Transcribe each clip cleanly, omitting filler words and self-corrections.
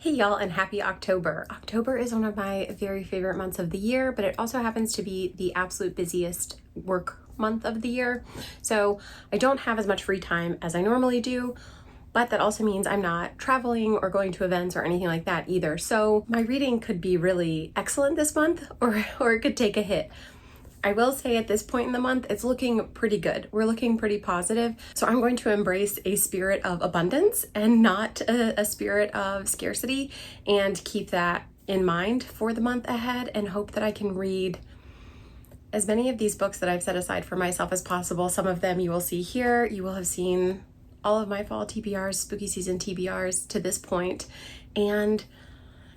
Hey y'all, and happy October. October is one of my very favorite months of the year, but it also happens to be the absolute busiest work month of the year. So I don't have as much free time as I normally do, but that also means I'm not traveling or going to events or anything like that either. So my reading could be really excellent this month or it could take a hit. I will say at this point in the month, it's looking pretty good. We're looking pretty positive. So I'm going to embrace a spirit of abundance and not a spirit of scarcity, and keep that in mind for the month ahead, and hope that I can read as many of these books that I've set aside for myself as possible. Some of them you will see here. You will have seen all of my fall TBRs, spooky season TBRs to this point. And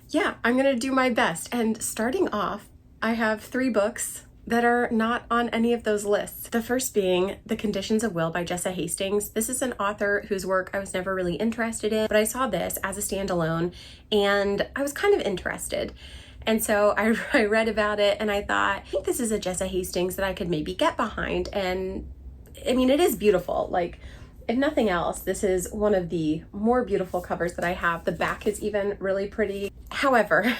yeah, I'm gonna do my best. And starting off, I have 3 books that are not on any of those lists. The first being The Conditions of Will by Jessa Hastings. This is an author whose work I was never really interested in, but I saw this as a standalone and I was kind of interested. And so I read about it and I thought, I think this is a Jessa Hastings that I could maybe get behind. And I mean, it is beautiful. Like, if nothing else, this is one of the more beautiful covers that I have. The back is even really pretty. However,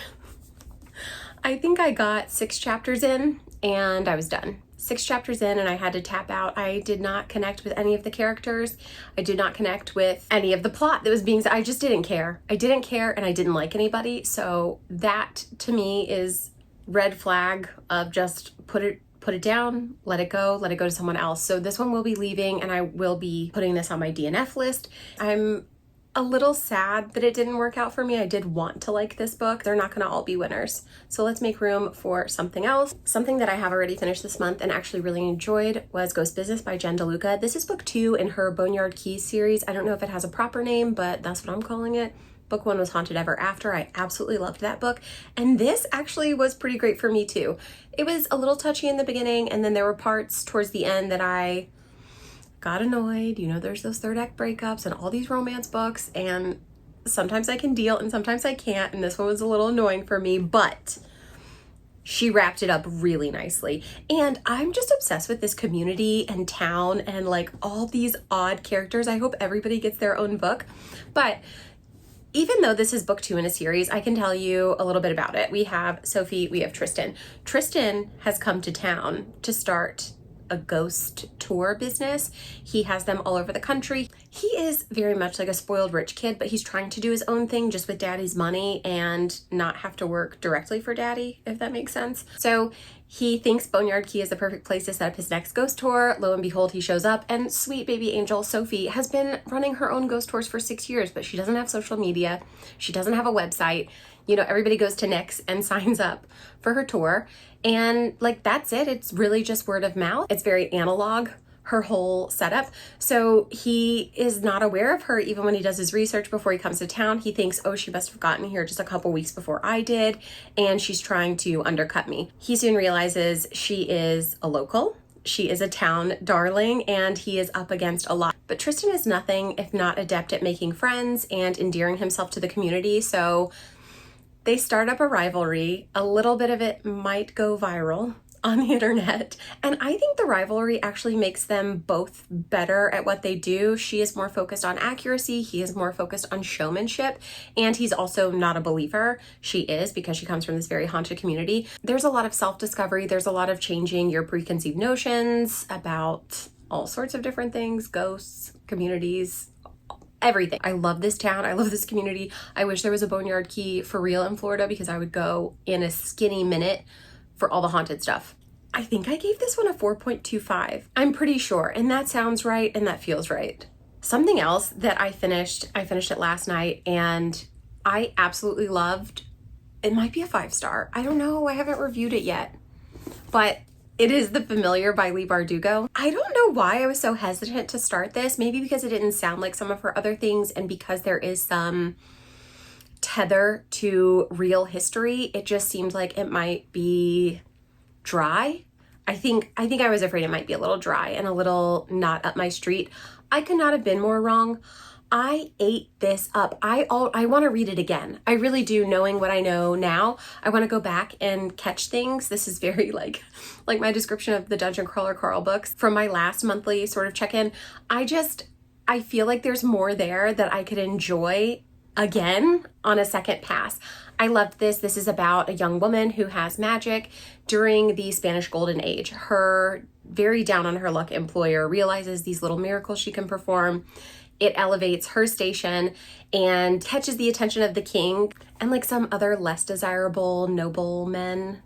I think I got 6 chapters in and I was done. 6 chapters in and I had to tap out. I did not connect with any of the characters. I did not connect with any of the plot that was being said. I just didn't care. I didn't care and I didn't like anybody. So that to me is red flag of just put it down, let it go to someone else. So this one will be leaving and I will be putting this on my DNF list. I'm a little sad that it didn't work out for me. I did want to like this book. They're not gonna all be winners. So let's make room for something else. Something that I have already finished this month and actually really enjoyed was Ghost Business by Jen DeLuca. This is book 2 in her Boneyard Keys series. I don't know if it has a proper name, but that's what I'm calling it. Book 1 was Haunted Ever After. I absolutely loved that book. And this actually was pretty great for me too. It was a little touchy in the beginning, and then there were parts towards the end that I got annoyed. You know, there's those third act breakups and all these romance books, and sometimes I can deal and sometimes I can't, and this one was a little annoying for me, but she wrapped it up really nicely. And I'm just obsessed with this community and town and like all these odd characters. I hope everybody gets their own book. But even though this is book 2 in a series, I can tell you a little bit about it. We have Sophie, we have Tristan. Tristan has come to town to start a ghost tour business. He has them all over the country. He is very much like a spoiled rich kid, but he's trying to do his own thing just with daddy's money and not have to work directly for daddy, if that makes sense. So he thinks Boneyard Key is the perfect place to set up his next ghost tour. Lo and behold, he shows up, and sweet baby angel Sophie has been running her own ghost tours for 6 years, but she doesn't have social media. She doesn't have a website. You know, everybody goes to Nick's and signs up for her tour. And like, that's it. It's really just word of mouth. It's very analog, her whole setup. So he is not aware of her even when he does his research before he comes to town. He thinks, oh, she must have gotten here just a couple weeks before I did, and she's trying to undercut me. He soon realizes she is a local. She is a town darling, and he is up against a lot. But Tristan is nothing if not adept at making friends and endearing himself to the community. So they start up a rivalry. A little bit of it might go viral on the internet. And I think the rivalry actually makes them both better at what they do. She is more focused on accuracy. He is more focused on showmanship. And he's also not a believer. She is, because she comes from this very haunted community. There's a lot of self-discovery. There's a lot of changing your preconceived notions about all sorts of different things, ghosts, communities, everything. I love this town. I love this community. I wish there was a Boneyard Key for real in Florida, because I would go in a skinny minute for all the haunted stuff. I think I gave this one a 4.25. I'm pretty sure, and that sounds right and that feels right. Something else that I finished it last night and I absolutely loved. It might be a 5-star. I don't know. I haven't reviewed it yet, but it is The Familiar by Leigh Bardugo. I don't know why I was so hesitant to start this. Maybe because it didn't sound like some of her other things, and because there is some tether to real history. It just seemed like it might be dry. I think I was afraid it might be a little dry and a little not up my street. I could not have been more wrong. I ate this up. I want to read it again. I really do, knowing what I know now. I want to go back and catch things. This is very like my description of the Dungeon Crawler Carl books from my last monthly sort of check-in. I feel like there's more there that I could enjoy again on a second pass. I loved this. This is about a young woman who has magic during the Spanish Golden Age. Her very down on her luck employer realizes these little miracles she can perform. It elevates her station and catches the attention of the king and like some other less desirable noblemen.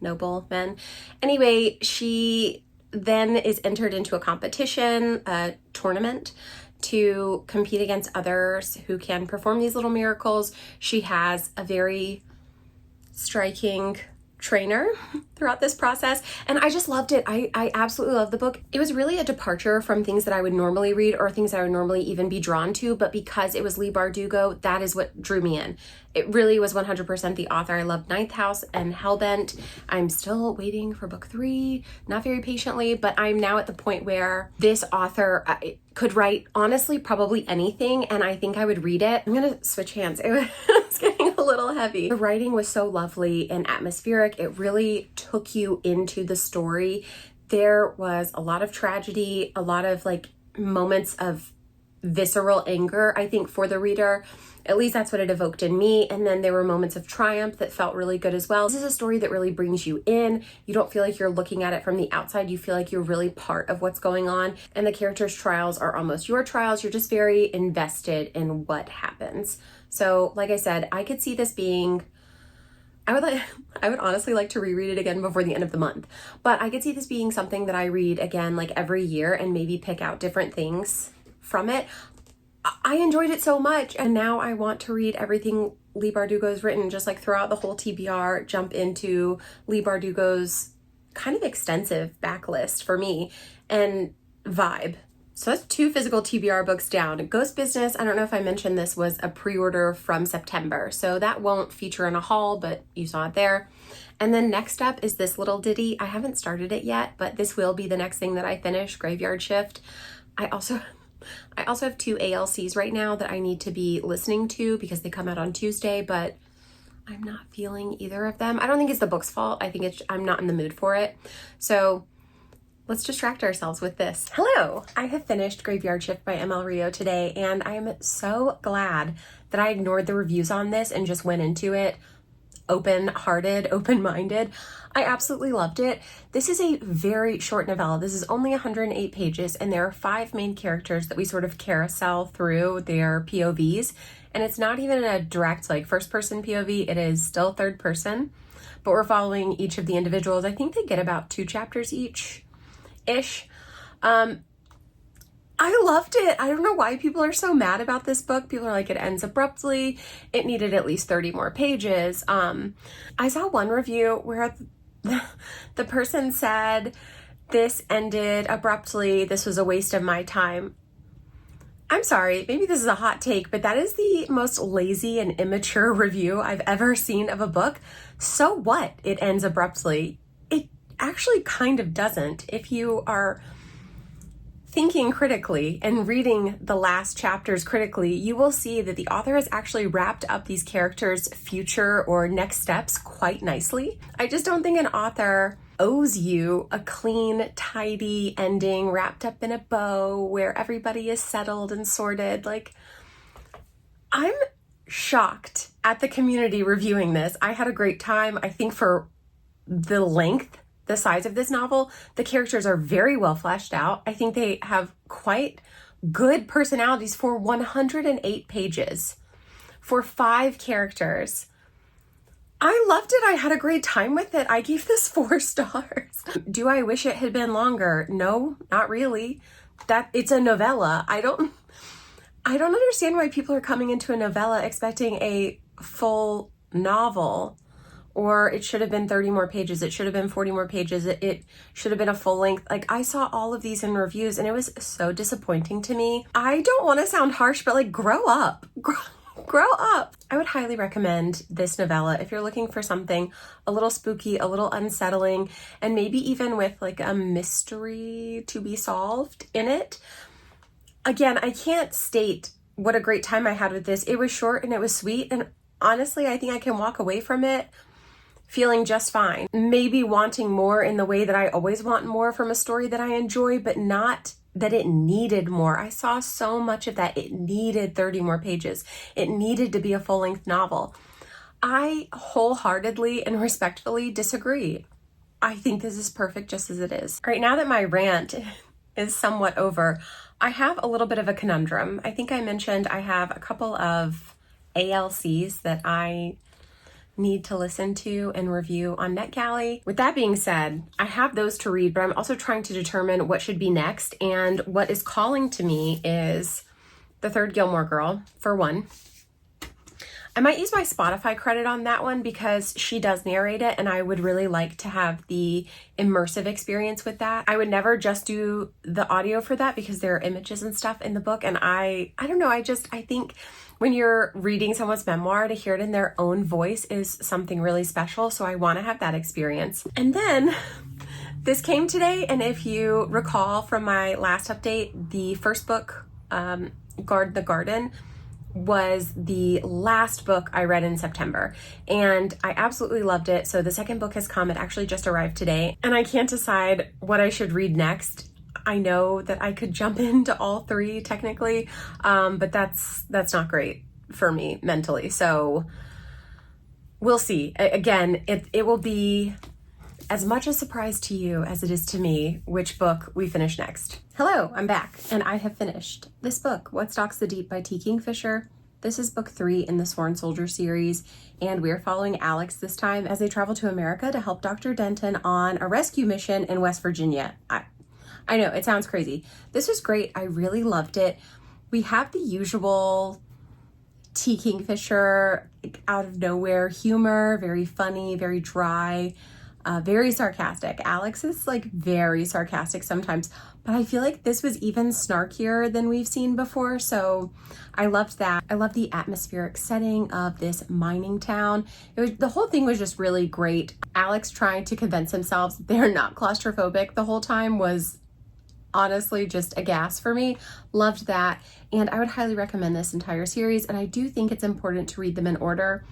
Anyway, she then is entered into a competition, a tournament, to compete against others who can perform these little miracles. She has a very striking trainer throughout this process, and I just loved it. I absolutely love the book. It was really a departure from things that I would normally read or things I would normally even be drawn to, but because it was Leigh Bardugo, that is what drew me in. It really was 100% the author. I loved Ninth House and Hellbent. I'm still waiting for book 3, not very patiently, but I'm now at the point where this author could write honestly probably anything, and I think I would read it. I'm gonna switch hands. It was getting a little heavy. The writing was so lovely and atmospheric. It really took you into the story. There was a lot of tragedy, a lot of like moments of visceral anger, I think, for the reader. At least that's what it evoked in me. And then there were moments of triumph that felt really good as well. This is a story that really brings you in. You don't feel like you're looking at it from the outside. You feel like you're really part of what's going on. And the characters' trials are almost your trials. You're just very invested in what happens. So like I said, I could see this being, I would honestly like to reread it again before the end of the month, but I could see this being something that I read again like every year and maybe pick out different things from it. I enjoyed it so much, and now I want to read everything Leigh Bardugo's written, just like throughout the whole TBR, jump into Leigh Bardugo's kind of extensive backlist for me and vibe. So that's 2 physical TBR books down. Ghost Business, I don't know if I mentioned this, was a pre-order from September, so that won't feature in a haul, but you saw it there. And then next up is this little ditty. I haven't started it yet, but this will be the next thing that I finish, Graveyard Shift. I also have 2 ALCs right now that I need to be listening to because they come out on Tuesday, but I'm not feeling either of them. I don't think it's the book's fault. I think I'm not in the mood for it. So let's distract ourselves with this. Hello! I have finished Graveyard Shift by ML Rio today, and I am so glad that I ignored the reviews on this and just went into it open-hearted, open-minded. I absolutely loved it. This is a very short novella. This is only 108 pages, and there are 5 main characters that we sort of carousel through their POVs, and it's not even a direct like first-person POV. It is still third person, but we're following each of the individuals. I think they get about 2 chapters each-ish. I loved it. I don't know why people are so mad about this book. People are like, it ends abruptly. It needed at least 30 more pages. I saw one review where the person said, this ended abruptly. This was a waste of my time. I'm sorry, maybe this is a hot take, but that is the most lazy and immature review I've ever seen of a book. So what? It ends abruptly. It actually kind of doesn't. If you are thinking critically and reading the last chapters critically, you will see that the author has actually wrapped up these characters' future or next steps quite nicely. I just don't think an author owes you a clean, tidy ending wrapped up in a bow where everybody is settled and sorted. Like, I'm shocked at the community reviewing this. I had a great time. I think for the length, the size of this novel, the characters are very well fleshed out. I think they have quite good personalities for 108 pages, for 5 characters. I loved it. I had a great time with it. I gave this 4 stars. Do I wish it had been longer? No, not really. It's a novella. I don't understand why people are coming into a novella expecting a full novel. Or it should have been 30 more pages. It should have been 40 more pages. It should have been a full length. Like, I saw all of these in reviews and it was so disappointing to me. I don't want to sound harsh, but like, grow up. Grow up. I would highly recommend this novella if you're looking for something a little spooky, a little unsettling, and maybe even with like a mystery to be solved in it. Again, I can't state what a great time I had with this. It was short and it was sweet. And honestly, I think I can walk away from it feeling just fine. Maybe wanting more in the way that I always want more from a story that I enjoy, but not that it needed more. I saw so much of that. It needed 30 more pages. It needed to be a full-length novel. I wholeheartedly and respectfully disagree. I think this is perfect just as it is. All right, now that my rant is somewhat over, I have a little bit of a conundrum. I think I mentioned I have a couple of ALCs that I need to listen to and review on NetGalley. With that being said, I have those to read, but I'm also trying to determine what should be next. And what is calling to me is the third Gilmore Girl, for one. I might use my Spotify credit on that one because she does narrate it, and I would really like to have the immersive experience with that. I would never just do the audio for that because there are images and stuff in the book, and I don't know, I think when you're reading someone's memoir, to hear it in their own voice is something really special, so I want to have that experience. And then this came today, and if you recall from my last update, the first book, Guard the Garden, was the last book I read in September, and I absolutely loved it. So the second book has come. It actually just arrived today, and I can't decide what I should read next. I know that I could jump into all three technically, but that's not great for me mentally. So we'll see. Again, it will be as much a surprise to you as it is to me which book we finish next. Hello, I'm back, and I have finished this book, What Stalks the Deep by T. Kingfisher. This is book 3 in the Sworn Soldier series, and we're following Alex this time as they travel to America to help Dr. Denton on a rescue mission in West Virginia. I know, it sounds crazy. This was great. I really loved it. We have the usual T. Kingfisher out of nowhere humor, very funny, very dry, very sarcastic. Alex is like very sarcastic sometimes, but I feel like this was even snarkier than we've seen before. So I loved that. I love the atmospheric setting of this mining town. The whole thing was just really great. Alex trying to convince himself they're not claustrophobic the whole time was honestly just a gas for me. Loved that. And I would highly recommend this entire series. And I do think it's important to read them in order.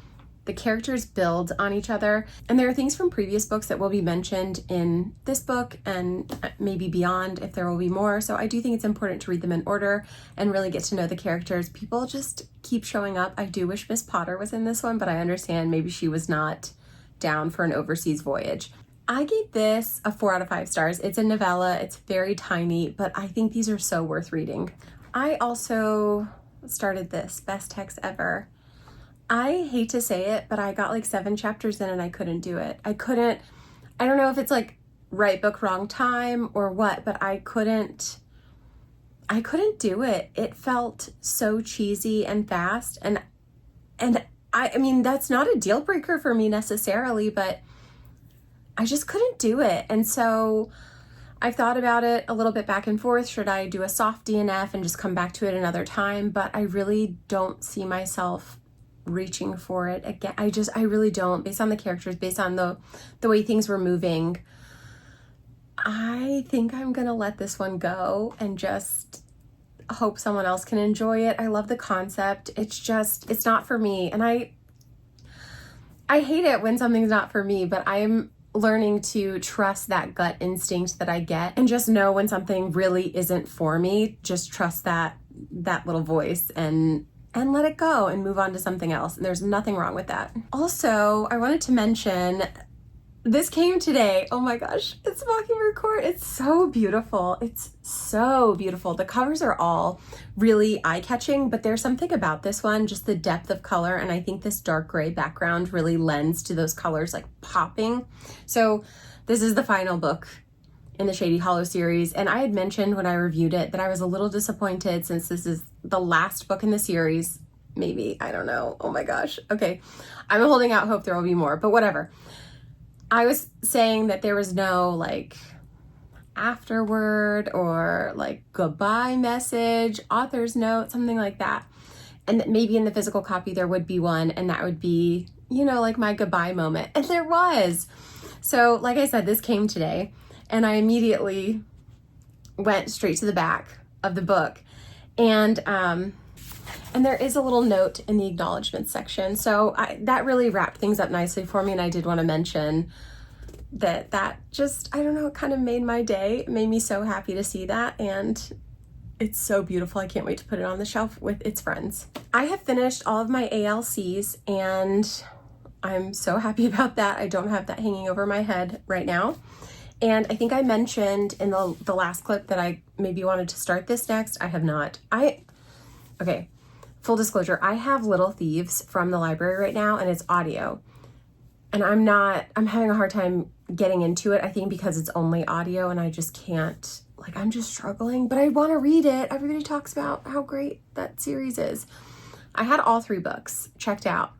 The characters build on each other, and there are things from previous books that will be mentioned in this book and maybe beyond if there will be more. So I do think it's important to read them in order and really get to know the characters. People just keep showing up. I do wish Miss Potter was in this one, but I understand maybe she was not down for an overseas voyage. I gave this a 4 out of 5 stars. It's a novella. It's very tiny, but I think these are so worth reading. I also started this, Best Text Ever. I hate to say it, but I got like 7 chapters in and I couldn't do it. I don't know if it's like right book, wrong time or what, but I couldn't do it. It felt so cheesy and fast. And I mean, that's not a deal breaker for me necessarily, but I just couldn't do it. And so I've thought about it a little bit back and forth. Should I do a soft DNF and just come back to it another time? But I really don't see myself reaching for it again. I really don't, based on the characters, based on the way things were moving. I think I'm gonna let this one go and just hope someone else can enjoy it. I love the concept. It's not for me. And I hate it when something's not for me, but I'm learning to trust that gut instinct that I get and just know when something really isn't for me. Just trust that little voice and let it go and move on to something else. And there's nothing wrong with that. Also, I wanted to mention, this came today. Oh my gosh, it's Mockingbird Court. It's so beautiful. It's so beautiful. The covers are all really eye-catching, but there's something about this one, just the depth of color. And I think this dark gray background really lends to those colors like popping. So this is the final book in the Shady Hollow series. And I had mentioned when I reviewed it that I was a little disappointed since this is the last book in the series. Maybe, I don't know. Oh my gosh. Okay. I'm holding out hope there will be more, but whatever. I was saying that there was no like afterword or like goodbye message, author's note, something like that. And that maybe in the physical copy there would be one, and that would be, you know, like my goodbye moment. And there was. So like I said, this came today. And I immediately went straight to the back of the book. And there is a little note in the acknowledgments section. So that really wrapped things up nicely for me. And I did want to mention that just, I don't know, it kind of made my day. It made me so happy to see that, and it's so beautiful. I can't wait to put it on the shelf with its friends. I have finished all of my ALCs, and I'm so happy about that. I don't have that hanging over my head right now. And I think I mentioned in the last clip that I maybe wanted to start this next. I have not. Okay, full disclosure, I have Little Thieves from the library right now, and it's audio. And I'm having a hard time getting into it, I think because it's only audio and I just can't, like, I'm just struggling, but I want to read it. Everybody talks about how great that series is. I had all 3 books checked out.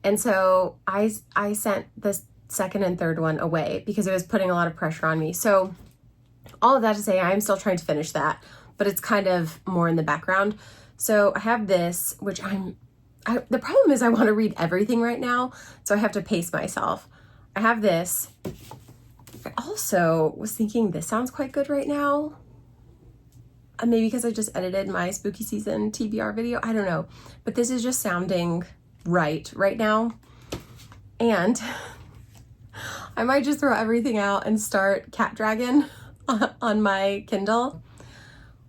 And so I sent the second and third one away because it was putting a lot of pressure on me. So all of that to say, I'm still trying to finish that, but it's kind of more in the background. So I have this, which the problem is I want to read everything right now, so I have to pace myself. I have this. I also was thinking this sounds quite good right now. Maybe because I just edited my spooky season TBR video. I don't know. But this is just sounding right now. And I might just throw everything out and start Cat Dragon on my Kindle.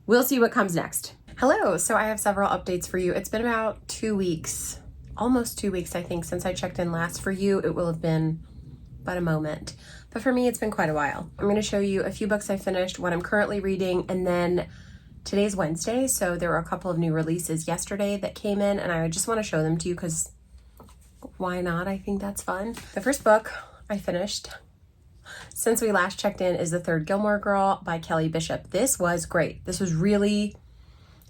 We'll see what comes next. Hello, so I have several updates for you. It's been about 2 weeks, almost 2 weeks, I think, since I checked in last. For you, it will have been but a moment. But for me, it's been quite a while. I'm going to show you a few books I finished, what I'm currently reading, and then today's Wednesday, so there were a couple of new releases yesterday that came in, and I just want to show them to you because why not? I think that's fun. The first book I finished since we last checked in is The Third Gilmore Girl by Kelly Bishop. This was great. This was really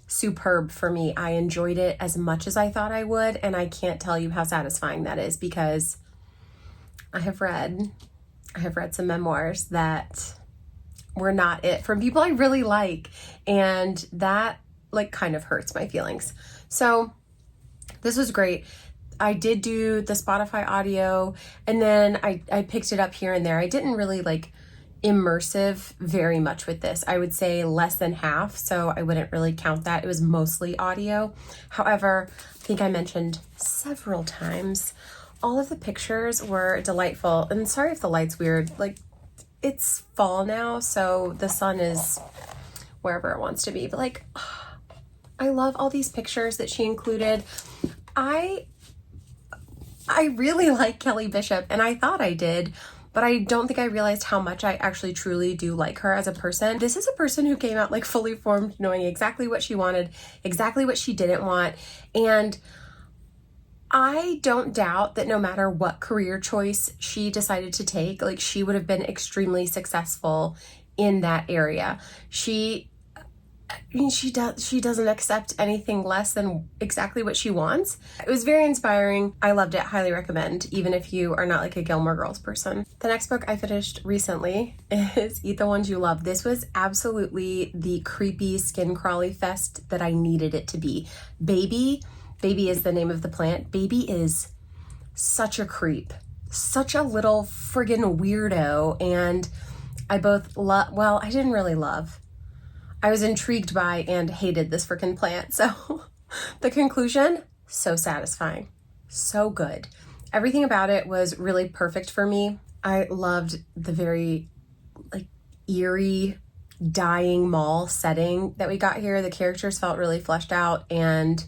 superb for me. I enjoyed it as much as I thought I would, and I can't tell you how satisfying that is because I have read some memoirs that were not it from people I really like, and that like kind of hurts my feelings. So this was great. I did do the Spotify audio, and then I picked it up here and there. I didn't really like immersive very much with this. I would say less than half, so I wouldn't really count that. It was mostly audio. However, I think I mentioned several times, all of the pictures were delightful. And sorry if the light's weird. Like, it's fall now, so the sun is wherever it wants to be. But like, I love all these pictures that she included. I really like Kelly Bishop, and I thought I did, but I don't think I realized how much I actually truly do like her as a person. This is a person who came out like fully formed, knowing exactly what she wanted, exactly what she didn't want. And I don't doubt that no matter what career choice she decided to take, like she would have been extremely successful in that area. She doesn't accept anything less than exactly what she wants. It was very inspiring. I loved it. Highly recommend, even if you are not like a Gilmore Girls person. The next book I finished recently is Eat the Ones You Love. This was absolutely the creepy skin crawly fest that I needed it to be. Baby is the name of the plant. Baby is such a creep, such a little friggin' weirdo, and I both I didn't really love. I was intrigued by and hated this freaking plant. So the conclusion, so satisfying, so good. Everything about it was really perfect for me. I loved the very like eerie, dying mall setting that we got here. The characters felt really fleshed out, and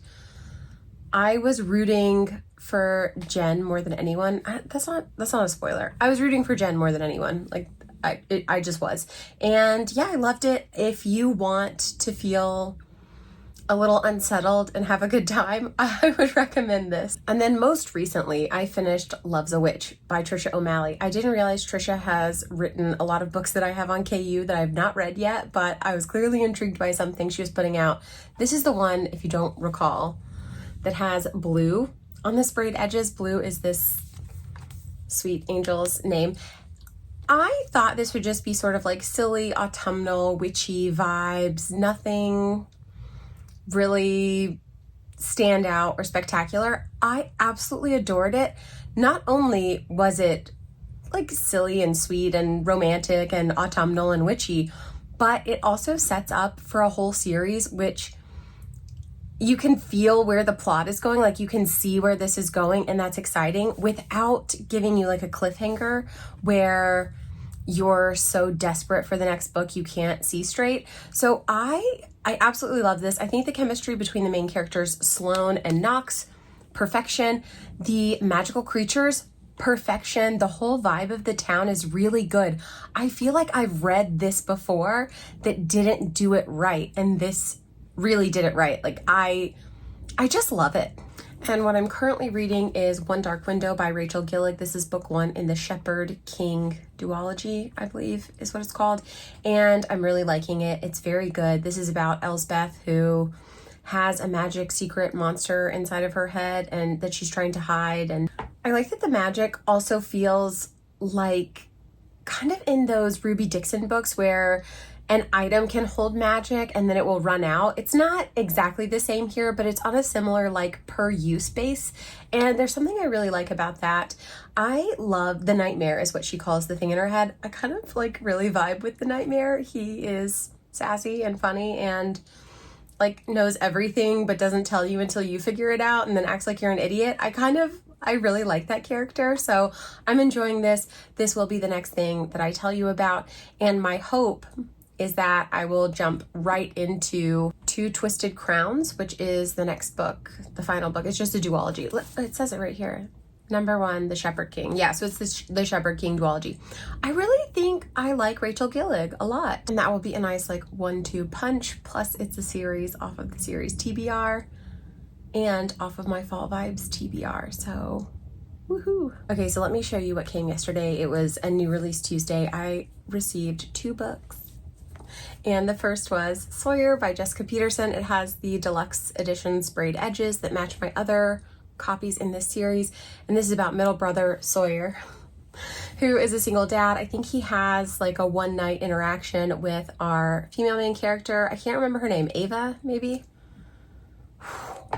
I was rooting for Jen more than anyone. That's not a spoiler. I was rooting for Jen more than anyone. Like I just was. And yeah, I loved it. If you want to feel a little unsettled and have a good time, I would recommend this. And then most recently, I finished Love's a Witch by Tricia O'Malley. I didn't realize Tricia has written a lot of books that I have on KU that I've not read yet, but I was clearly intrigued by something she was putting out. This is the one, if you don't recall, that has blue on the sprayed edges. Blue is this sweet angel's name. I thought this would just be sort of like silly, autumnal, witchy vibes, nothing really stand out or spectacular. I absolutely adored it. Not only was it like silly and sweet and romantic and autumnal and witchy, but it also sets up for a whole series, which you can feel where the plot is going, like you can see where this is going, and that's exciting without giving you like a cliffhanger where you're so desperate for the next book you can't see straight. So I absolutely love this. I think the chemistry between the main characters, Sloane and Knox, perfection. The magical creatures, perfection. The whole vibe of the town is really good. I feel like I've read this before that didn't do it right, and this really did it right. Like I just love it. And what I'm currently reading is One Dark Window by Rachel Gillig. This is book 1 in the Shepherd King duology, I believe is what it's called. And I'm really liking it. It's very good. This is about Elsbeth, who has a magic secret monster inside of her head and that she's trying to hide. And I like that the magic also feels like kind of in those Ruby Dixon books where an item can hold magic and then it will run out. It's not exactly the same here, but it's on a similar like per use base. And there's something I really like about that. I love the nightmare is what she calls the thing in her head. I kind of like really vibe with the nightmare. He is sassy and funny and like knows everything but doesn't tell you until you figure it out and then acts like you're an idiot. I really like that character, so I'm enjoying this. This will be the next thing that I tell you about, and my hope is that I will jump right into Two Twisted Crowns, which is the next book, the final book. It's just a duology. It says it right here. Number 1, The Shepherd King. Yeah, so it's the Shepherd King duology. I really think I like Rachel Gillig a lot, and that will be a nice like 1-2 punch, plus it's a series off of the series TBR and off of my Fall Vibes TBR, so woohoo. Okay, so let me show you what came yesterday. It was a new release Tuesday. I received 2 books. And the first was Sawyer by Jessica Peterson. It has the deluxe edition sprayed edges that match my other copies in this series. And this is about middle brother Sawyer, who is a single dad. I think he has like a one-night interaction with our female main character. I can't remember her name. Ava, maybe?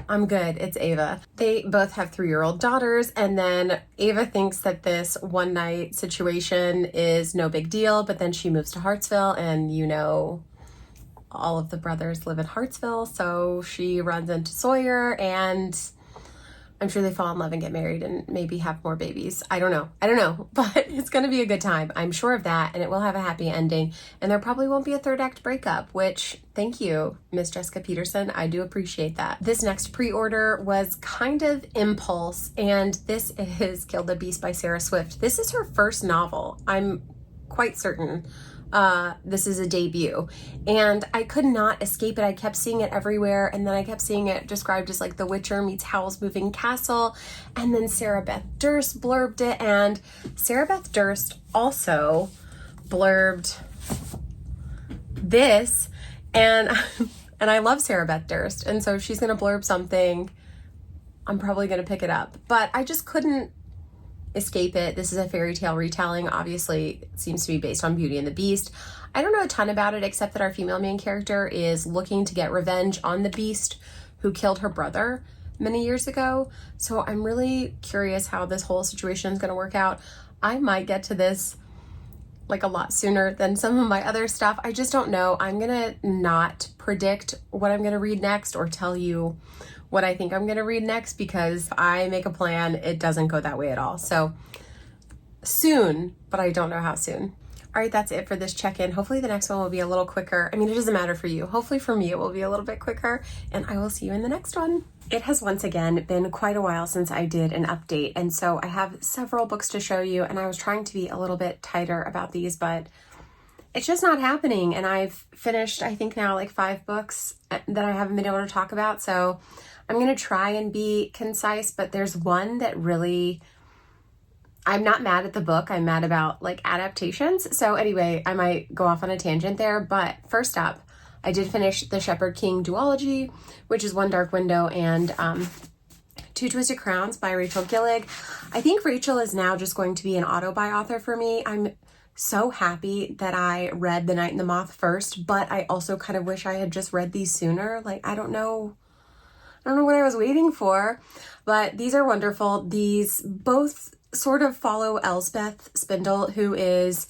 I'm good. It's Ava. They both have 3-year-old daughters, and then Ava thinks that this one night situation is no big deal, but then she moves to Hartsville, and you know, all of the brothers live in Hartsville, so she runs into Sawyer, and I'm sure they fall in love and get married and maybe have more babies. I don't know, but it's going to be a good time. I'm sure of that, and it will have a happy ending, and there probably won't be a 3rd act breakup, which thank you, Miss Jessica Peterson. I do appreciate that. This next pre-order was kind of impulse, and this is Kill the Beast by Sarah Swift. This is her first novel. I'm quite certain. This is a debut, and I could not escape it. I kept seeing it everywhere, and then I kept seeing it described as like The Witcher meets Howl's Moving Castle, and then Sarah Beth Durst blurbed it, and Sarah Beth Durst also blurbed this, and and I love Sarah Beth Durst, and so if she's gonna blurb something, I'm probably gonna pick it up, but I just couldn't escape it. This is a fairy tale retelling. Obviously, it seems to be based on Beauty and the Beast. I don't know a ton about it except that our female main character is looking to get revenge on the Beast who killed her brother many years ago. So I'm really curious how this whole situation is going to work out. I might get to this like a lot sooner than some of my other stuff. I just don't know. I'm going to not predict what I'm going to read next or tell you what I think I'm going to read next, because if I make a plan, it doesn't go that way at all. So soon, but I don't know how soon. All right, that's it for this check-in. Hopefully the next one will be a little quicker. I mean, it doesn't matter for you. Hopefully for me, it will be a little bit quicker, and I will see you in the next one. It has once again been quite a while since I did an update, and so I have several books to show you, and I was trying to be a little bit tighter about these, but it's just not happening. And I've finished, I think now, like 5 books that I haven't been able to talk about, so I'm going to try and be concise, but there's one that really, I'm not mad at the book. I'm mad about like adaptations. So anyway, I might go off on a tangent there, but first up, I did finish the Shepherd King duology, which is One Dark Window and Two Twisted Crowns by Rachel Gillig. I think Rachel is now just going to be an auto-buy author for me. I'm so happy that I read The Night and the Moth first, but I also kind of wish I had just read these sooner. Like, I don't know what I was waiting for, but these are wonderful. These both sort of follow Elsbeth Spindle, who is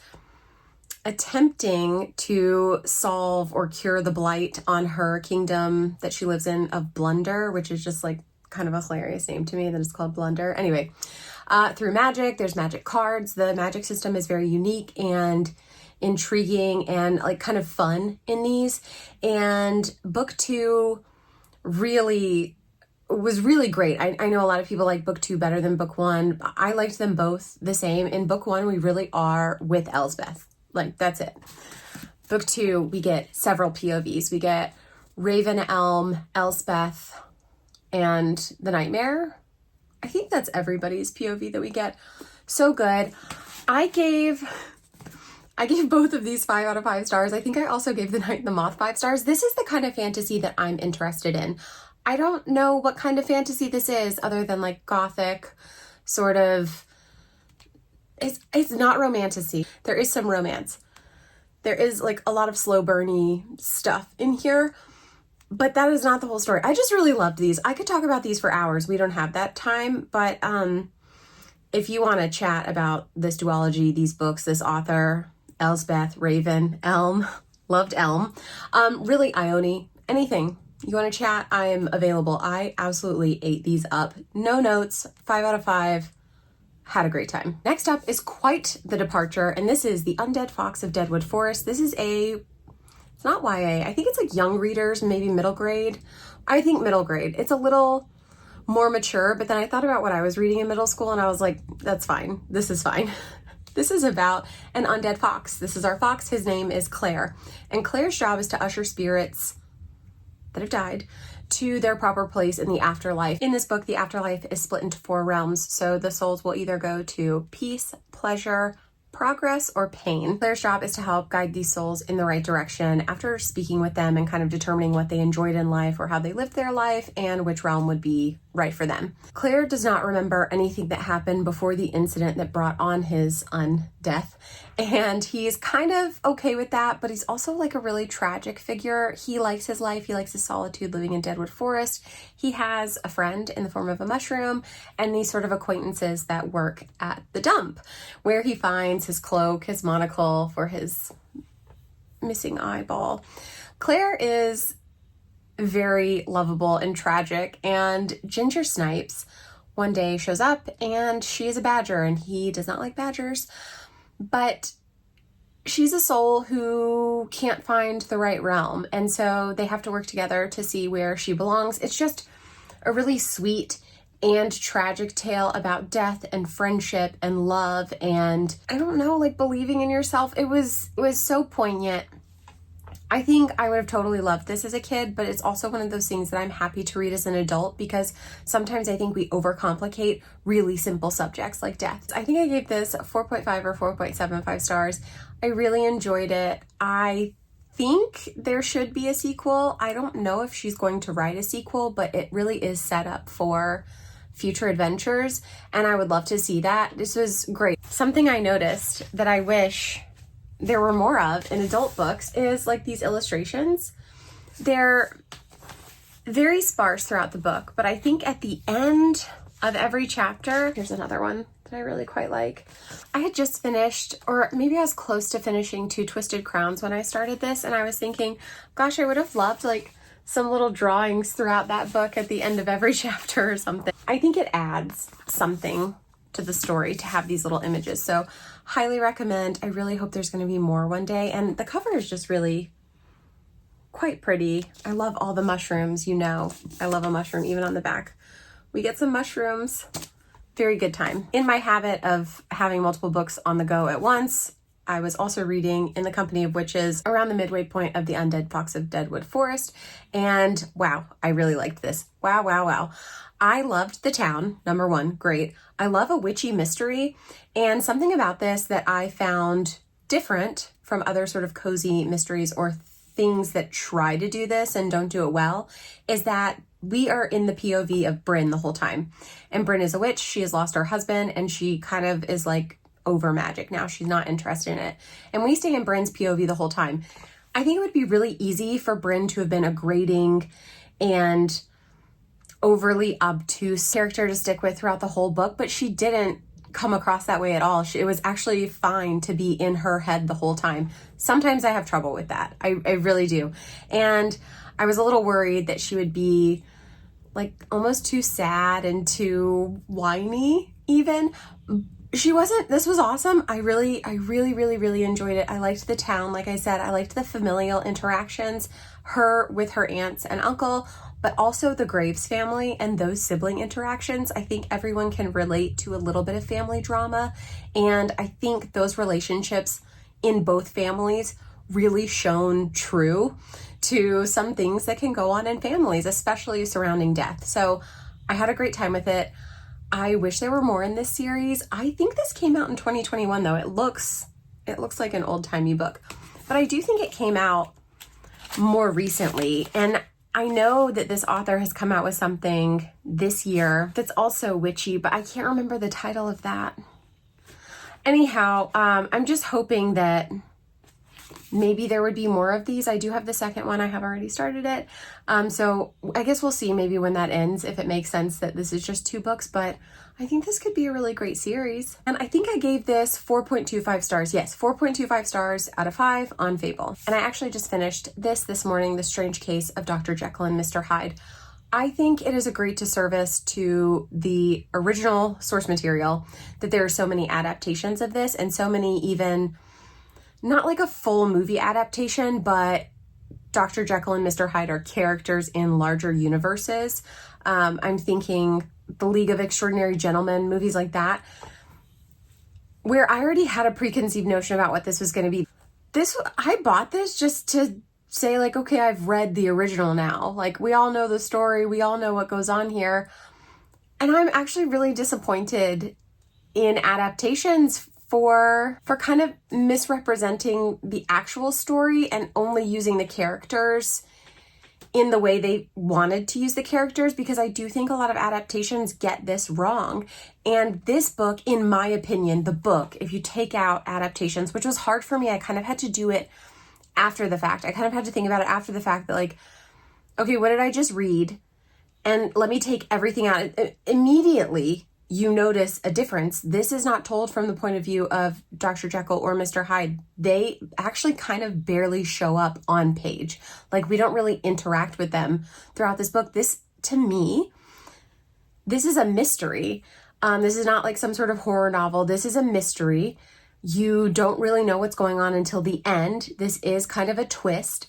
attempting to solve or cure the blight on her kingdom that she lives in of Blunder, which is just like kind of a hilarious name to me that it's called Blunder. Anyway, through magic, there's magic cards. The magic system is very unique and intriguing and like kind of fun in these. And book 2 really was really great. I know a lot of people like book 2 better than book 1. I liked them both the same. In book 1, we really are with Elsbeth. Like, that's it. Book 2, we get several POVs. We get Raven, Elm, Elspeth, and the Nightmare. I think that's everybody's POV that we get. So good. I gave both of these 5 out of 5 stars. I think I also gave The Night and the Moth 5 stars. This is the kind of fantasy that I'm interested in. I don't know what kind of fantasy this is other than like gothic sort of. It's not romantasy. There is some romance. There is like a lot of slow burny stuff in here, but that is not the whole story. I just really loved these. I could talk about these for hours. We don't have that time, but if you want to chat about this duology, these books, this author, Elsbeth, Raven, Elm, loved Elm, really Ione, anything. You want to chat? I am available. I absolutely ate these up. No notes, 5 out of 5. Had a great time. Next up is quite the departure, and this is The Undead Fox of Deadwood Forest. This is it's not YA. I think it's like young readers, maybe middle grade. I think middle grade. It's a little more mature, but then I thought about what I was reading in middle school and I was like, that's fine. This is fine. This is about an undead fox. This is our fox. His name is Claire. And Claire's job is to usher spirits that have died to their proper place in the afterlife. In this book, the afterlife is split into 4 realms, so the souls will either go to peace, pleasure, progress, or pain. Claire's job is to help guide these souls in the right direction after speaking with them and kind of determining what they enjoyed in life or how they lived their life and which realm would be right for them. Claire does not remember anything that happened before the incident that brought on his undeath, and he's kind of okay with that, but he's also like a really tragic figure. He likes his life. He likes his solitude living in Deadwood Forest. He has a friend in the form of a mushroom and these sort of acquaintances that work at the dump where he finds his cloak, his monocle for his missing eyeball. Claire is very lovable and tragic, and Ginger Snipes one day shows up and she is a badger and he does not like badgers, but she's a soul who can't find the right realm, and so they have to work together to see where she belongs. It's just a really sweet and tragic tale about death and friendship and love and, I don't know, like believing in yourself. It was so poignant. I think I would have totally loved this as a kid, but it's also one of those things that I'm happy to read as an adult because sometimes I think we overcomplicate really simple subjects like death. I think I gave this 4.5 or 4.75 stars. I really enjoyed it. I think there should be a sequel. I don't know if she's going to write a sequel, but it really is set up for future adventures, and I would love to see that. This was great. Something I noticed that I wish there were more of in adult books is like these illustrations. They're very sparse throughout the book, but I think at the end of every chapter, here's another one that I really quite like. I had just finished, or maybe I was close to finishing 2 Twisted Crowns when I started this, and I was thinking, gosh, I would have loved like some little drawings throughout that book at the end of every chapter or something. I think it adds something to the story to have these little images. So highly recommend. I really hope there's going to be more one day. And the cover is just really quite pretty. I love all the mushrooms. You know, I love a mushroom even on the back. We get some mushrooms. Very good time. In my habit of having multiple books on the go at once, I was also reading In the Company of Witches around the midway point of The Undead Fox of Deadwood Forest. And wow, I really liked this. Wow, wow, wow. I loved the town, number 1, great. I love a witchy mystery, and something about this that I found different from other sort of cozy mysteries or things that try to do this and don't do it well is that we are in the POV of Bryn the whole time. And Bryn is a witch. She has lost her husband and she kind of is like over magic now. She's not interested in it. And we stay in Bryn's POV the whole time. I think it would be really easy for Bryn to have been a grating and overly obtuse character to stick with throughout the whole book, but she didn't come across that way at all. It was actually fine to be in her head the whole time. Sometimes I have trouble with that. I really do. And I was a little worried that she would be like almost too sad and too whiny even. She wasn't. This was awesome. I really enjoyed it. I liked the town. Like I said, I liked the familial interactions, her with her aunts and uncle, but also the Graves family and those sibling interactions. I think everyone can relate to a little bit of family drama. And I think those relationships in both families really shone true to some things that can go on in families, especially surrounding death. So I had a great time with it. I wish there were more in this series. I think this came out in 2021 though. It looks like an old-timey book, but I do think it came out more recently. And I know that this author has come out with something this year that's also witchy, but I can't remember the title of that. Anyhow, I'm just hoping that maybe there would be more of these. I do have the second one. I have already started it. So I guess we'll see maybe when that ends, if it makes sense that this is just 2 books, but I think this could be a really great series. And I think I gave this 4.25 stars. Yes, 4.25 stars out of 5 on Fable. And I actually just finished this morning, The Strange Case of Dr. Jekyll and Mr. Hyde. I think it is a great disservice to the original source material that there are so many adaptations of this, and so many even not like a full movie adaptation, but Dr. Jekyll and Mr. Hyde are characters in larger universes. I'm thinking The League of Extraordinary Gentlemen, movies like that, where I already had a preconceived notion about what this was going to be. I bought this just to say like, okay, I've read the original now. Like, we all know the story. We all know what goes on here. And I'm actually really disappointed in adaptations for kind of misrepresenting the actual story and only using the characters in the way they wanted to use the characters, because I do think a lot of adaptations get this wrong. And this book, in my opinion, the book, if you take out adaptations, which was hard for me, I kind of had to do it after the fact. I kind of had to think about it after the fact that like, okay, what did I just read? And let me take everything out. Immediately, you notice a difference. This is not told from the point of view of Dr. Jekyll or Mr. Hyde. They actually kind of barely show up on page. Like, we don't really interact with them throughout this book. This, to me, this is a mystery. This is not like some sort of horror novel. This is a mystery. You don't really know what's going on until the end. This is kind of a twist.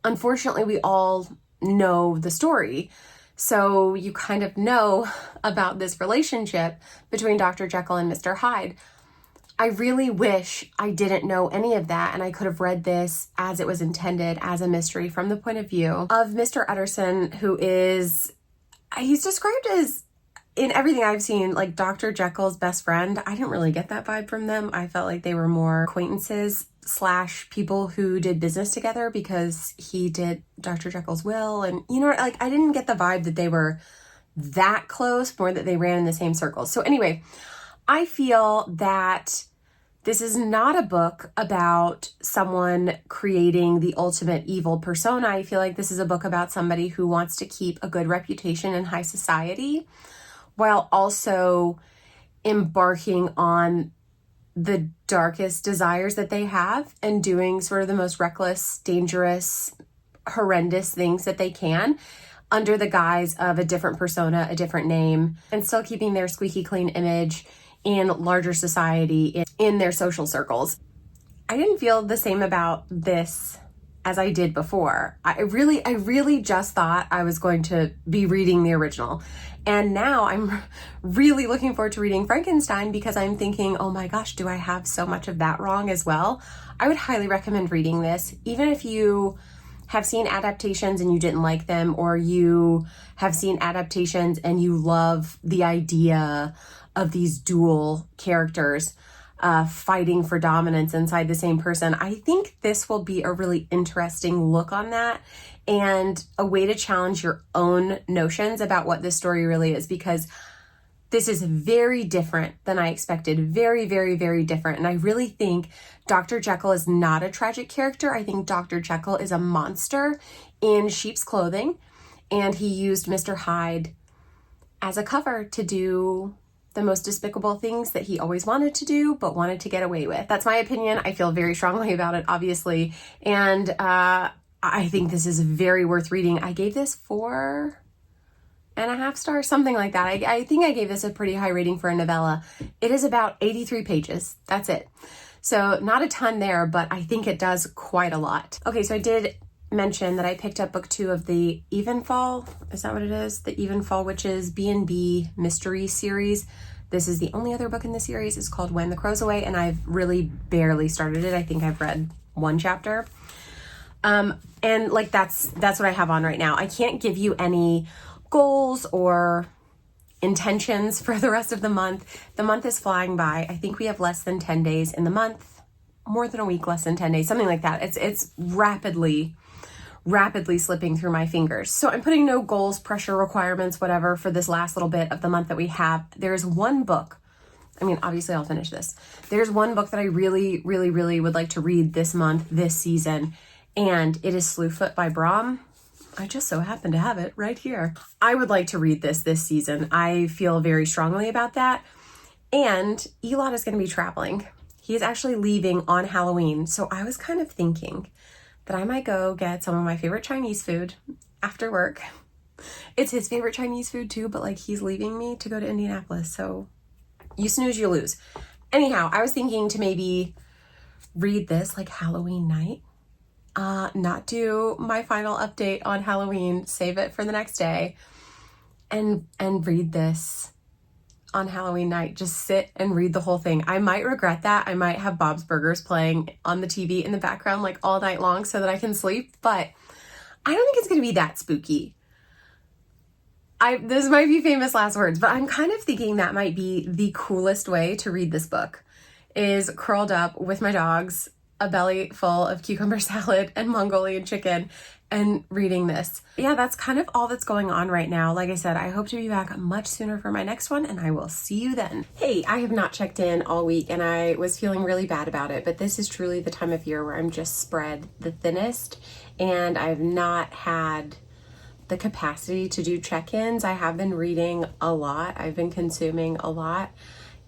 Unfortunately, we all know the story. So you kind of know about this relationship between Dr. Jekyll and Mr. Hyde. I really wish I didn't know any of that, and I could have read this as it was intended, as a mystery from the point of view of Mr. Utterson, who is, he's described as, in everything I've seen, like Dr. Jekyll's best friend. I didn't really get that vibe from them. I felt like they were more acquaintances / people who did business together, because he did Dr. Jekyll's will. And, you know, like, I didn't get the vibe that they were that close, more that they ran in the same circles. So anyway, I feel that this is not a book about someone creating the ultimate evil persona. I feel like this is a book about somebody who wants to keep a good reputation in high society, while also embarking on the darkest desires that they have and doing sort of the most reckless, dangerous, horrendous things that they can under the guise of a different persona, a different name, and still keeping their squeaky clean image in larger society, in their social circles. I didn't feel the same about this as I did before. I really just thought I was going to be reading the original. And now I'm really looking forward to reading Frankenstein, because I'm thinking, oh my gosh, do I have so much of that wrong as well? I would highly recommend reading this, even if you have seen adaptations and you didn't like them, or you have seen adaptations and you love the idea of these dual characters fighting for dominance inside the same person. I think this will be a really interesting look on that, and a way to challenge your own notions about what this story really is, because this is very different than I expected. Very, very, very different. And I really think Dr. Jekyll is not a tragic character. I think Dr. Jekyll is a monster in sheep's clothing, and he used Mr. Hyde as a cover to do the most despicable things that he always wanted to do, but wanted to get away with. That's my opinion. I feel very strongly about it, obviously. And I think this is very worth reading. I gave this 4.5 stars, something like that. I think I gave this a pretty high rating for a novella. It is about 83 pages. That's it. So not a ton there, but I think it does quite a lot. Okay, so I did mention that I picked up book 2 of the Evenfall. Is that what it is? The Evenfall Witches B&B mystery series. This is the only other book in the series. It's called When the Crow's Away, and I've really barely started it. I think I've read 1 chapter. And like that's what I have on right now. I can't give you any goals or intentions for the rest of the month. The month is flying by. I think we have less than 10 days in the month, more than a week, less than 10 days, something like that. It's rapidly slipping through my fingers. So I'm putting no goals, pressure, requirements, whatever for this last little bit of the month that we have. There's one book. I mean, obviously I'll finish this. There's one book that I really, really, really would like to read this month, this season, and it is Slewfoot by Brom. I just so happen to have it right here. I would like to read this season. I feel very strongly about that. And Elot is going to be traveling. He is actually leaving on Halloween. So I was kind of thinking that I might go get some of my favorite Chinese food after work. It's his favorite Chinese food too, but like he's leaving me to go to Indianapolis. So you snooze, you lose. Anyhow, I was thinking to maybe read this like Halloween night. Not do my final update on Halloween, save it for the next day, and read this on Halloween night. Just sit and read the whole thing. I might regret that. I might have Bob's Burgers playing on the TV in the background like all night long so that I can sleep, but I don't think it's going to be that spooky. This might be famous last words, but I'm kind of thinking that might be the coolest way to read this book, is curled up with my dogs, a belly full of cucumber salad and Mongolian chicken, and reading this. Yeah, that's kind of all that's going on right now. Like I said, I hope to be back much sooner for my next one, and I will see you then. Hey, I have not checked in all week, and I was feeling really bad about it, but this is truly the time of year where I'm just spread the thinnest, and I've not had the capacity to do check-ins. I have been reading a lot. I've been consuming a lot,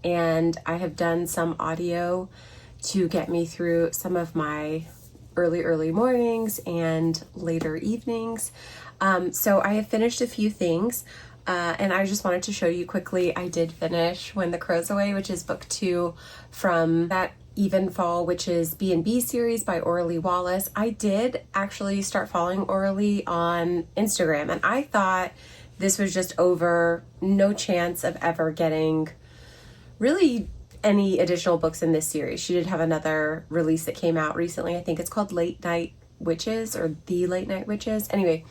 and I have done some audio to get me through some of my early mornings and later evenings. So I have finished a few things, and I just wanted to show you quickly. I did finish When the Crow's Away, which is book 2 from that Evenfall, which is B&B series by Auralee Wallace. I did actually start following Auralee on Instagram, and I thought this was just over. No chance of ever getting really any additional books in this series. She did have another release that came out recently. I think it's called Late Night Witches or The Late Night Witches. Anyway,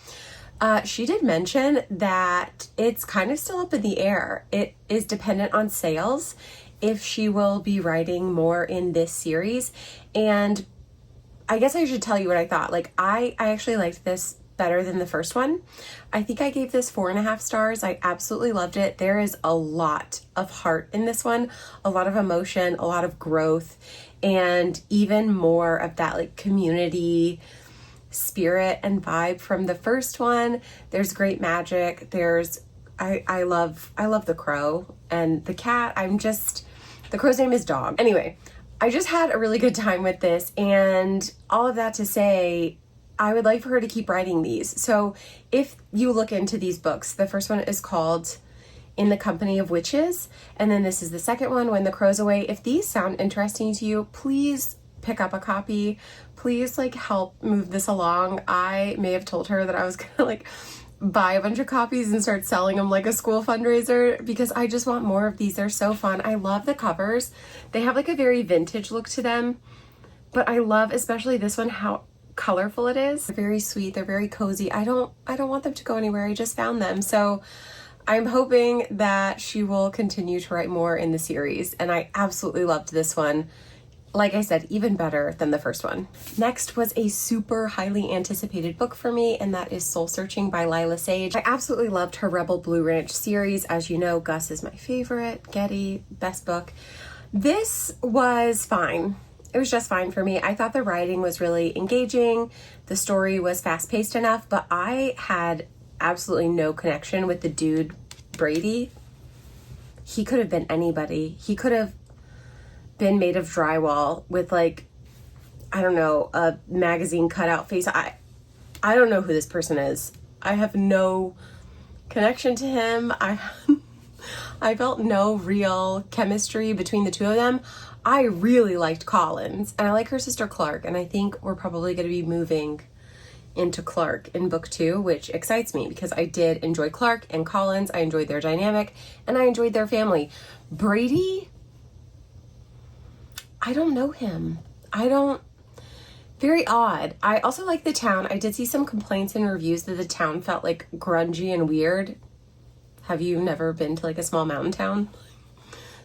she did mention that it's kind of still up in the air. It is dependent on sales if she will be writing more in this series. And I guess I should tell you what I thought. Like, I actually liked this better than the first one. I think I gave this 4.5 stars. I absolutely loved it. There is a lot of heart in this one, a lot of emotion, a lot of growth, and even more of that like community spirit and vibe from the first one. There's great magic. I love the crow and the cat. The crow's name is Dog. Anyway, I just had a really good time with this, and all of that to say, I would like for her to keep writing these. So if you look into these books, the first one is called In the Company of Witches, and then this is the second one, When the Crow's Away. If these sound interesting to you, please pick up a copy. Please like help move this along. I may have told her that I was gonna like buy a bunch of copies and start selling them like a school fundraiser, because I just want more of these. They're so fun. I love the covers. They have like a very vintage look to them, but I love especially this one how colorful it is. They're very sweet. They're very cozy. I don't want them to go anywhere. I just found them. So I'm hoping that she will continue to write more in the series, and I absolutely loved this one. Like I said, even better than the first one. Next was a super highly anticipated book for me, and that is Soul Searching by Lyla Sage. I absolutely loved her Rebel Blue Ranch series. As you know, Gus is my favorite. Getty, best book. This was fine. It was just fine for me. I thought the writing was really engaging. The story was fast-paced enough, but I had absolutely no connection with the dude, Brady. he could have been anybody. He could have been made of drywall with like, I don't know, a magazine cutout face. I don't know who this person is. I have no connection to him. I felt no real chemistry between the two of them. I really liked Collins, and I like her sister Clark, and I think we're probably going to be moving into Clark in book 2, which excites me because I did enjoy Clark and Collins. I enjoyed their dynamic, and I enjoyed their family. Brady, I don't know him. Very odd. I also like the town. I did see some complaints and reviews that the town felt like grungy and weird. Have you never been to like a small mountain town?